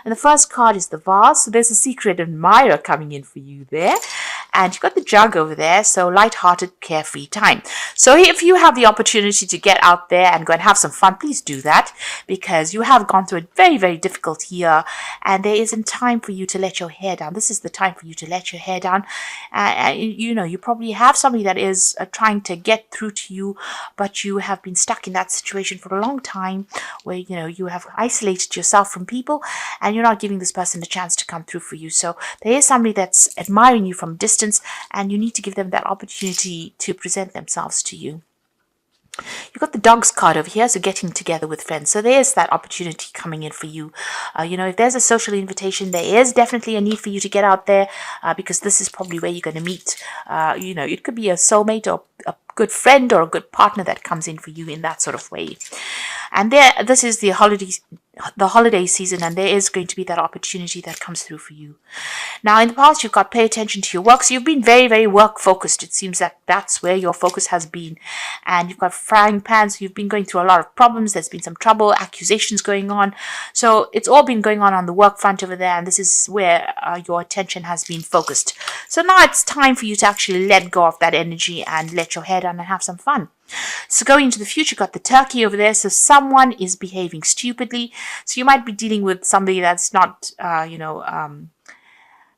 And the first card is the vase. So there's a secret admirer coming in for you there. And you've got the jug over there, so light-hearted, carefree time. So if you have the opportunity to get out there and go and have some fun, please do that, because you have gone through a very, very difficult year, and there isn't time for you to let your hair down. This is the time for you to let your hair down. You probably have somebody that is trying to get through to you, but you have been stuck in that situation for a long time where, you have isolated yourself from people, and you're not giving this person a chance to come through for you. So there is somebody that's admiring you from distance, and you need to give them that opportunity to present themselves to you. You've got the dogs card over here, so getting together with friends. So there's that opportunity coming in for you. If there's a social invitation, there is definitely a need for you to get out there, because this is probably where you're going to meet. It could be a soulmate or a good friend or a good partner that comes in for you in that sort of way. And this is the holiday season, and there is going to be that opportunity that comes through for you. Now, in the past, you've got pay attention to your work. So you've been very, very work focused. It seems that that's where your focus has been. And you've got frying pans. You've been going through a lot of problems. There's been some trouble, accusations going on. So it's all been going on the work front over there. And this is where your attention has been focused. So now it's time for you to actually let go of that energy and let your hair down and have some fun. So going into the future, got the turkey over there. So someone is behaving stupidly. So you might be dealing with somebody that's not,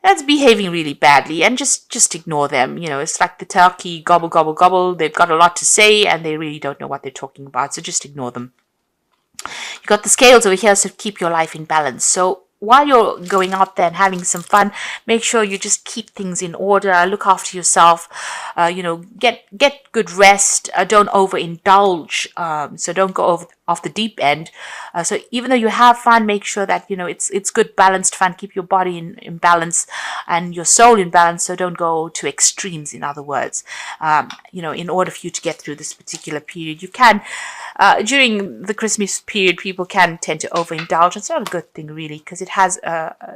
that's behaving really badly, and just ignore them. It's like the turkey, gobble, gobble, gobble. They've got a lot to say, and they really don't know what they're talking about. So just ignore them. You've got the scales over here, so keep your life in balance. So while you're going out there and having some fun, make sure you just keep things in order. Look after yourself. Get good rest. Don't overindulge. So don't go off the deep end. So even though you have fun, make sure that it's good balanced fun. Keep your body in balance and your soul in balance. So don't go to extremes. In other words, in order for you to get through this particular period, you can. During the Christmas period, people can tend to overindulge. It's not a good thing, really, because it has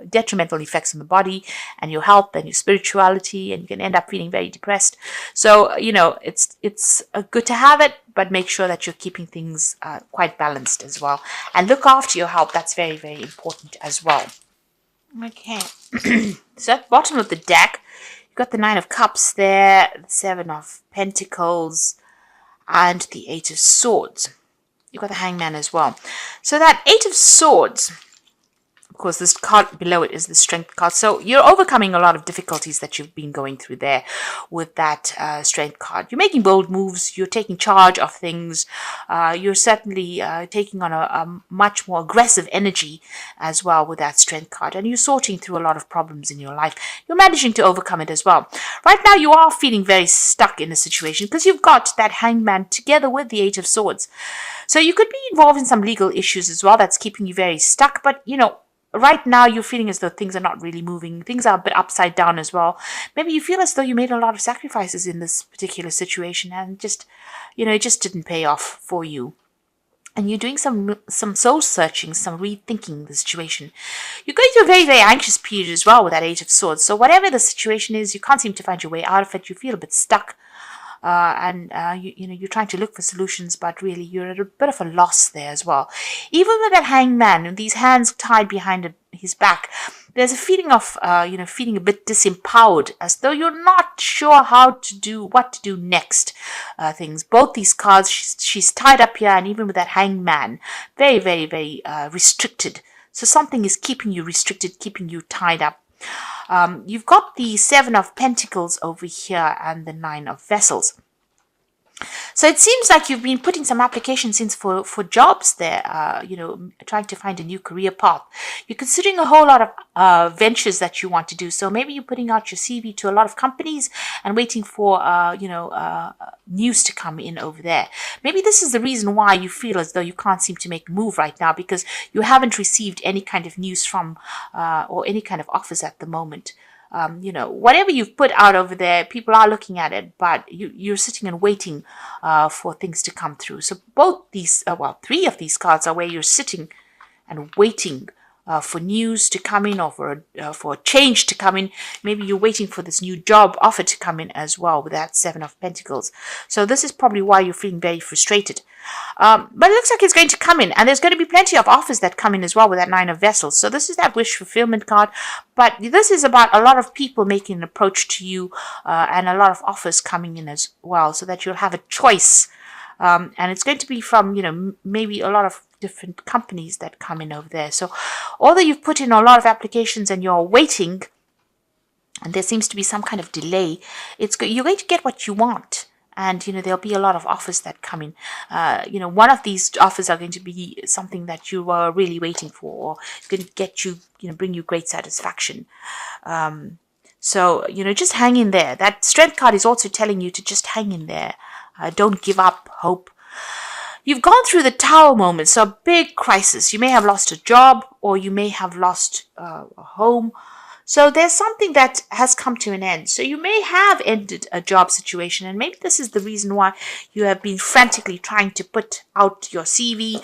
detrimental effects on the body and your health and your spirituality, and you can end up feeling very depressed. So, it's good to have it, but make sure that you're keeping things quite balanced as well. And look after your health. That's very, very important as well. Okay. So at the bottom of the deck, you've got the Nine of Cups there, the Seven of Pentacles, and the Eight of Swords. You've got the Hangman as well. So that Eight of Swords, of course, this card below it is the Strength card. So you're overcoming a lot of difficulties that you've been going through there with that Strength card. You're making bold moves. You're taking charge of things. You're certainly taking on a much more aggressive energy as well with that Strength card. And you're sorting through a lot of problems in your life. You're managing to overcome it as well. Right now, you are feeling very stuck in a situation because you've got that Hangman together with the Eight of Swords. So you could be involved in some legal issues as well that's keeping you very stuck. But, right now you're feeling as though things are not really moving. Things are a bit upside down as well. Maybe you feel as though you made a lot of sacrifices in this particular situation and it just didn't pay off for you. And you're doing some soul searching, some rethinking the situation. You're going through a very, very anxious period as well with that Eight of Swords. So whatever the situation is, you can't seem to find your way out of it. You feel a bit stuck. You're trying to look for solutions, but really you're at a bit of a loss there as well. Even with that Hangman and these hands tied behind his back, there's a feeling of, feeling a bit disempowered, as though you're not sure what to do next. Things. Both these cards, she's tied up here, and even with that Hangman, very, very, very restricted. So something is keeping you restricted, keeping you tied up. You've got the Seven of Pentacles over here and the Nine of Vessels. So it seems like you've been putting some applications in for jobs there, trying to find a new career path. You're considering a whole lot of ventures that you want to do. So maybe you're putting out your CV to a lot of companies and waiting for, news to come in over there. Maybe this is the reason why you feel as though you can't seem to make a move right now, because you haven't received any kind of news from or any kind of offers at the moment. Whatever you've put out over there, people are looking at it, but you're sitting and waiting for things to come through. So both these, three of these cards are where you're sitting and waiting for news to come in, or for a change to come in. Maybe you're waiting for this new job offer to come in as well with that Seven of Pentacles. So this is probably why you're feeling very frustrated. But it looks like it's going to come in, and there's going to be plenty of offers that come in as well with that Nine of Vessels. So this is that wish fulfillment card, but this is about a lot of people making an approach to you, and a lot of offers coming in as well, so that you'll have a choice. And it's going to be from, maybe a lot of different companies that come in over there. So although you've put in a lot of applications and you're waiting, and there seems to be some kind of delay, you're going to get what you want. And, there'll be a lot of offers that come in. One of these offers are going to be something that you were really waiting for, or it's going to get you, bring you great satisfaction. So, just hang in there. That Strength card is also telling you to just hang in there. Don't give up hope. You've gone through the Tower moment, so a big crisis. You may have lost a job, or you may have lost a home. So there's something that has come to an end. So you may have ended a job situation, and maybe this is the reason why you have been frantically trying to put out your CV,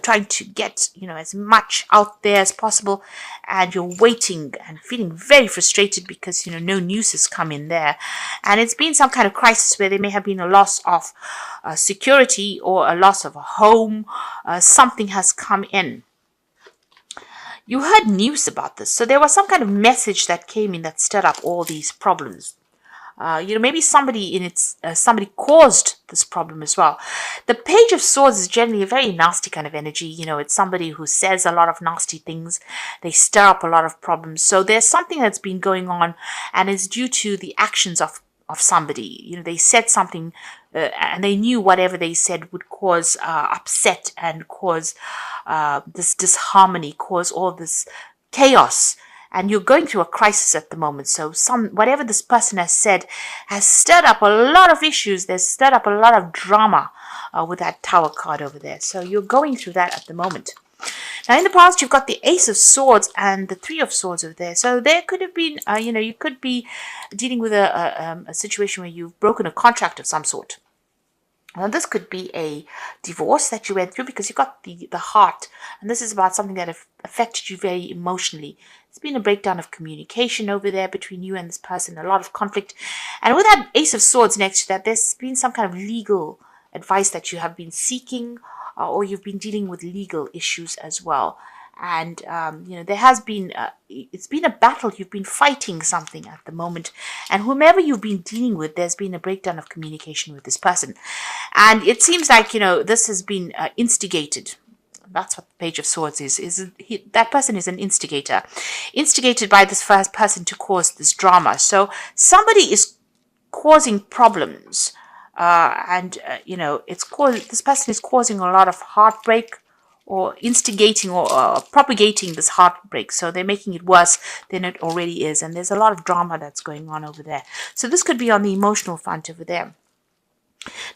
trying to get, as much out there as possible, and you're waiting and feeling very frustrated because, no news has come in there. And it's been some kind of crisis where there may have been a loss of security or a loss of a home. Something has come in. You heard news about this, so there was some kind of message that came in that stirred up all these problems. Maybe somebody caused this problem as well. The Page of Swords is generally a very nasty kind of energy. It's somebody who says a lot of nasty things. They stir up a lot of problems. So there's something that's been going on, and it's due to the actions of somebody. They said something, and they knew whatever they said would cause upset and cause this disharmony, cause all this chaos. And you're going through a crisis at the moment. So whatever this person has said has stirred up a lot of issues. There's stirred up a lot of drama with that Tower card over there. So you're going through that at the moment. Now, in the past, you've got the Ace of Swords and the Three of Swords over there. So there could have been, you could be dealing with a situation where you've broken a contract of some sort. Now, this could be a divorce that you went through, because you've got the heart. And this is about something that affected you very emotionally. It's been a breakdown of communication over there between you and this person, a lot of conflict. And with that Ace of Swords next to that, there's been some kind of legal advice that you have been seeking, or you've been dealing with legal issues as well. And, there has been, it's been a battle. You've been fighting something at the moment. And whomever you've been dealing with, there's been a breakdown of communication with this person. And it seems like, this has been instigated. That's what the Page of Swords is. That person is an instigator. Instigated by this first person to cause this drama. So somebody is causing problems. This person is causing a lot of heartbreak, or instigating or propagating this heartbreak. So they're making it worse than it already is. And there's a lot of drama that's going on over there. So this could be on the emotional front over there.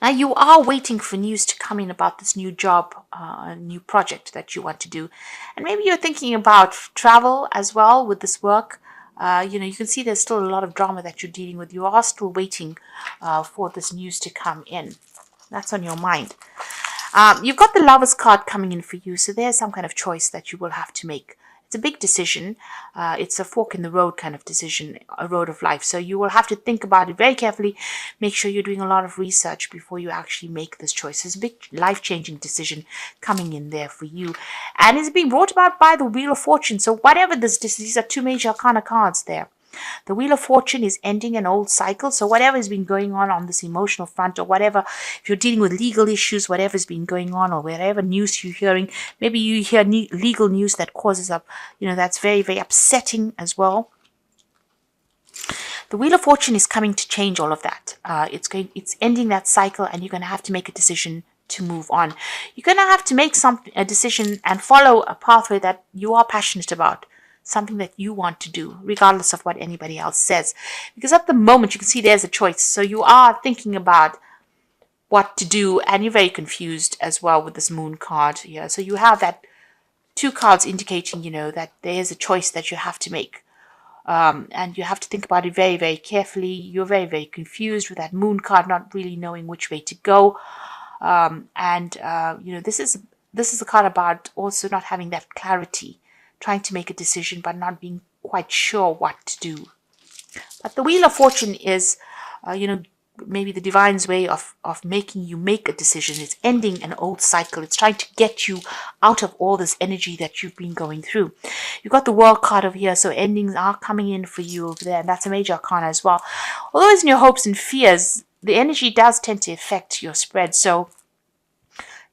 Now, you are waiting for news to come in about this new job, new project that you want to do. And maybe you're thinking about travel as well with this work. You can see there's still a lot of drama that you're dealing with. You are still waiting for this news to come in. That's on your mind. You've got the Lovers card coming in for you, so there's some kind of choice that you will have to make. It's a big decision. It's a fork in the road kind of decision, a road of life. So you will have to think about it very carefully. Make sure you're doing a lot of research before you actually make this choice. It's a big life-changing decision coming in there for you. And it's being brought about by the Wheel of Fortune. So whatever these are two major arcana cards there. The Wheel of Fortune is ending an old cycle. So whatever has been going on this emotional front, or whatever, if you're dealing with legal issues, whatever's been going on, or whatever news you're hearing, maybe you hear legal news that causes up, that's very, very upsetting as well. The Wheel of Fortune is coming to change all of that. It's ending that cycle, and you're going to have to make a decision to move on. You're going to have to make a decision and follow a pathway that you are passionate about. Something that you want to do, regardless of what anybody else says. Because at the moment, you can see there's a choice. So you are thinking about what to do, and you're very confused as well with this Moon card here. So you have that two cards indicating, that there's a choice that you have to make. And you have to think about it very, very carefully. You're very, very confused with that Moon card, not really knowing which way to go. This is a card about also not having that clarity trying to make a decision but not being quite sure what to do. But the Wheel of Fortune is, maybe the divine's way of making you make a decision. It's ending an old cycle. It's trying to get you out of all this energy that you've been going through. You've got the World card over here, so endings are coming in for you over there, and that's a major arcana as well. Although it's in your hopes and fears, the energy does tend to affect your spread, so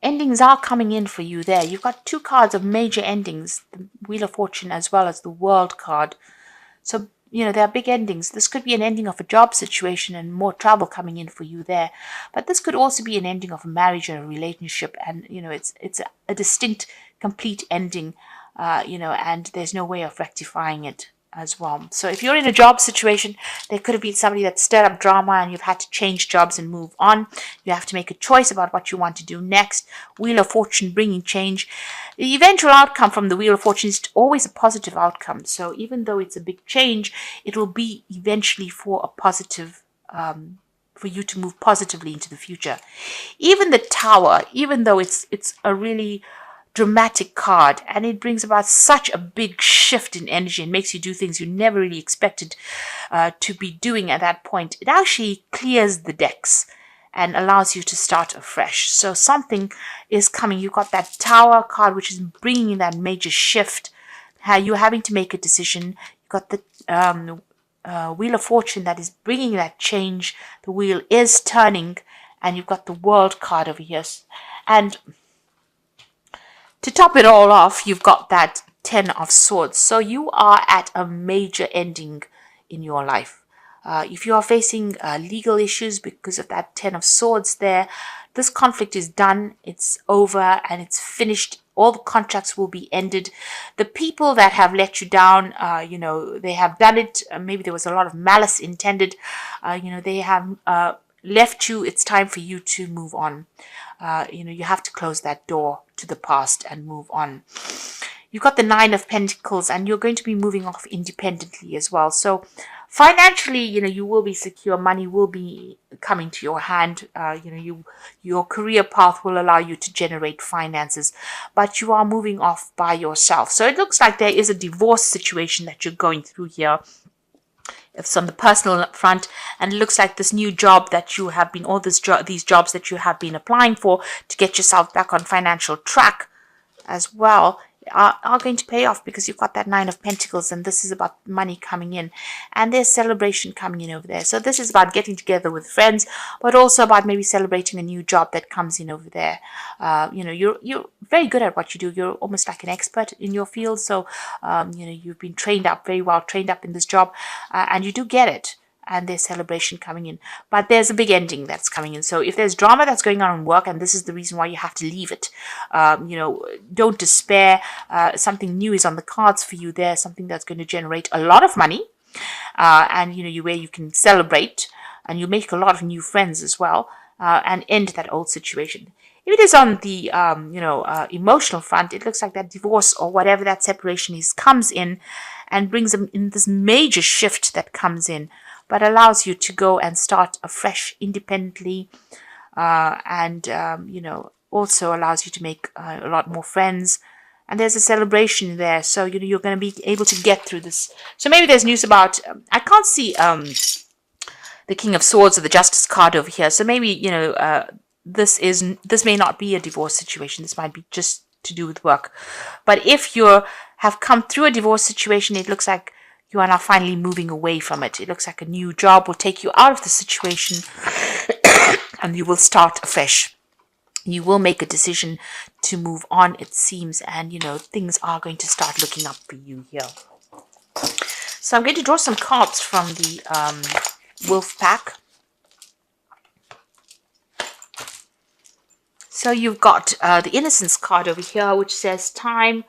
endings are coming in for you there. You've got two cards of major endings, the Wheel of Fortune as well as the World card. So, there are big endings. This could be an ending of a job situation and more travel coming in for you there. But this could also be an ending of a marriage or a relationship. And, it's a distinct, complete ending, and there's no way of rectifying it as well. So if you're in a job situation, there could have been somebody that stirred up drama and you've had to change jobs and move on. You have to make a choice about what you want to do next. Wheel of Fortune bringing change. The eventual outcome from the Wheel of Fortune is always a positive outcome. So even though it's a big change, it will be eventually for a positive, for you to move positively into the future. Even the Tower, even though it's a really dramatic card, and it brings about such a big shift in energy and makes you do things you never really expected to be doing at that point, it actually clears the decks and allows you to start afresh. So something is coming. You've got that Tower card, which is bringing in that major shift. You're having to make a decision. You've got the Wheel of Fortune that is bringing that change. The wheel is turning, and you've got the World card over here. And to top it all off, you've got that Ten of Swords. So you are at a major ending in your life. If you are facing legal issues because of that Ten of Swords there, this conflict is done, it's over, and it's finished. All the contracts will be ended. The people that have let you down, they have done it. Maybe there was a lot of malice intended. They have left you. It's time for you to move on. You have to close that door to the past and move on. You've got the Nine of Pentacles, and you're going to be moving off independently as well. So financially, you will be secure. Money will be coming to your hand. Your career path will allow you to generate finances, but you are moving off by yourself. So it looks like there is a divorce situation that you're going through here. It's on the personal front, and it looks like this new job that you have been, these jobs that you have been applying for to get yourself back on financial track as well, are going to pay off, because you've got that Nine of Pentacles, and this is about money coming in, and there's celebration coming in over there. So this is about getting together with friends, but also about maybe celebrating a new job that comes in over there. You're very good at what you do. You're almost like an expert in your field. So you've been trained up, very well trained up in this job, and you do get it. And there's celebration coming in. But there's a big ending that's coming in. So if there's drama that's going on in work, and this is the reason why you have to leave it, don't despair. Something new is on the cards for you there, something that's going to generate a lot of money, and where you can celebrate, and you make a lot of new friends as well, and end that old situation. If it is on the emotional front, it looks like that divorce or whatever that separation is comes in and brings them in this major shift that comes in, but allows you to go and start afresh independently, and also allows you to make a lot more friends. And there's a celebration there, so you're going to be able to get through this. So maybe there's news about, I can't see the King of Swords or the Justice card over here. So maybe this may not be a divorce situation. This might be just to do with work. But if you have come through a divorce situation, it looks like you are now finally moving away from it. It looks like a new job will take you out of the situation and you will start afresh. You will make a decision to move on, it seems, and things are going to start looking up for you here. So I'm going to draw some cards from the Wolf Pack. So you've got the Innocence card over here, which says time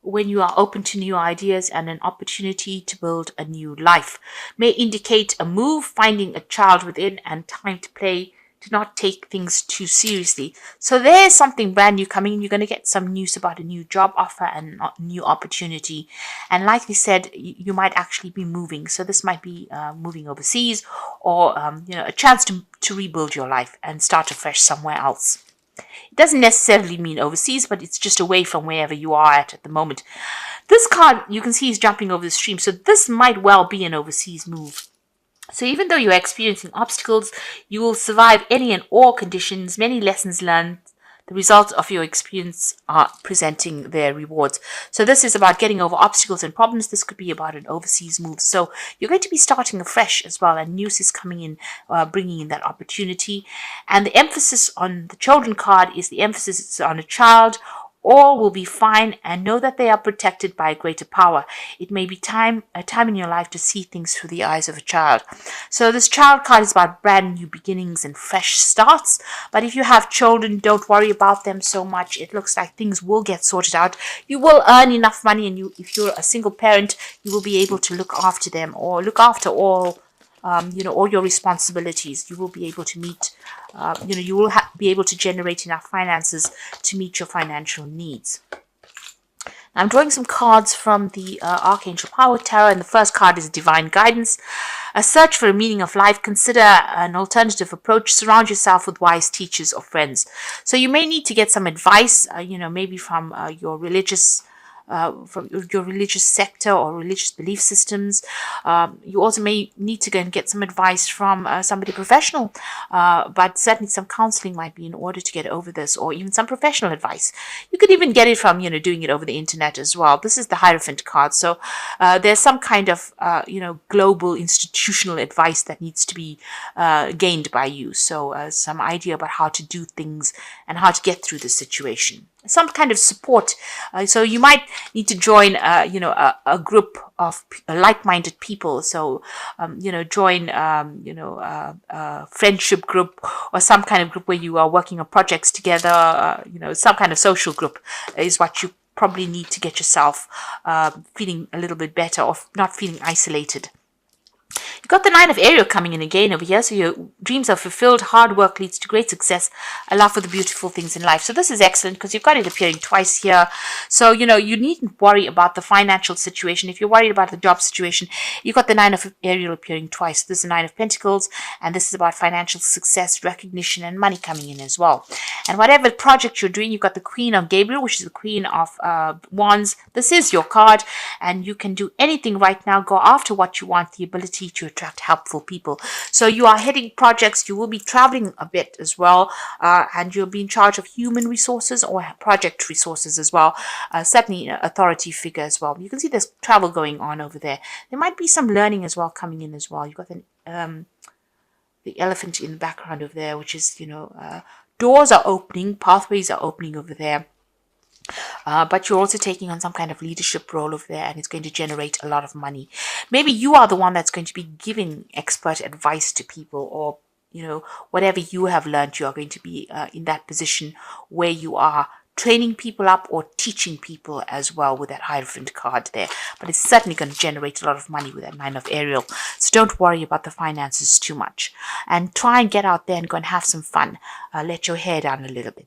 when you are open to new ideas and an opportunity to build a new life. May indicate a move, finding a child within, and time to play, to not take things too seriously. So there's something brand new coming in. You're going to get some news about a new job offer and a new opportunity. And like we said, you might actually be moving. So this might be moving overseas, or a chance to rebuild your life and start afresh somewhere else. It doesn't necessarily mean overseas, but it's just away from wherever you are at the moment. This card, you can see, is jumping over the stream, so this might well be an overseas move. So even though you're experiencing obstacles, you will survive any and all conditions, many lessons learned. The results of your experience are presenting their rewards. So this is about getting over obstacles and problems. This could be about an overseas move. So you're going to be starting afresh as well, and news is coming in, bringing in that opportunity. And the emphasis on the children card is the emphasis on a child. All will be fine, and know that they are protected by a greater power. It may be a time in your life to see things through the eyes of a child. So this child card is about brand new beginnings and fresh starts. But if you have children, don't worry about them so much. It looks like things will get sorted out. You will earn enough money, and if you're a single parent, you will be able to look after them or look after all your responsibilities. You will be able to meet, you will be able to generate enough finances to meet your financial needs. Now, I'm drawing some cards from the Archangel Power Tarot, and the first card is Divine Guidance. A search for a meaning of life. Consider an alternative approach. Surround yourself with wise teachers or friends. So you may need to get some advice, maybe from your religious sector or religious belief systems. You also may need to go and get some advice from somebody professional, but certainly some counseling might be in order to get over this, or even some professional advice. You could even get it from, doing it over the internet as well. This is the Hierophant card. So there's some kind of, global institutional advice that needs to be gained by you. So some idea about how to do things and how to get through the situation. Some kind of support. So you might need to join, a group of like-minded people. So, join, a friendship group or some kind of group where you are working on projects together. Some kind of social group is what you probably need to get yourself feeling a little bit better or not feeling isolated. You've got the Nine of Ariel coming in again over here. So your dreams are fulfilled. Hard work leads to great success. A love for the beautiful things in life. So this is excellent because you've got it appearing twice here. So, you needn't worry about the financial situation. If you're worried about the job situation, you've got the Nine of Ariel appearing twice. This is the Nine of Pentacles, and this is about financial success, recognition, and money coming in as well. And whatever project you're doing, you've got the Queen of Gabriel, which is the Queen of Wands. This is your card, and you can do anything right now. Go after what you want, the ability to attract helpful people. So you are heading projects. You will be traveling a bit as well, and you'll be in charge of human resources or project resources as well. Certainly an authority figure as well. You can see there's travel going on over there. There might be some learning as well coming in as well. You've got the elephant in the background over there, which is, doors are opening, pathways are opening over there. But you're also taking on some kind of leadership role over there, and it's going to generate a lot of money. Maybe you are the one that's going to be giving expert advice to people, or whatever you have learned, you are going to be in that position where you are training people up or teaching people as well with that Hierophant card there. But it's certainly going to generate a lot of money with that Nine of Ariel. So don't worry about the finances too much, and try and get out there and go and have some fun. Let your hair down a little bit.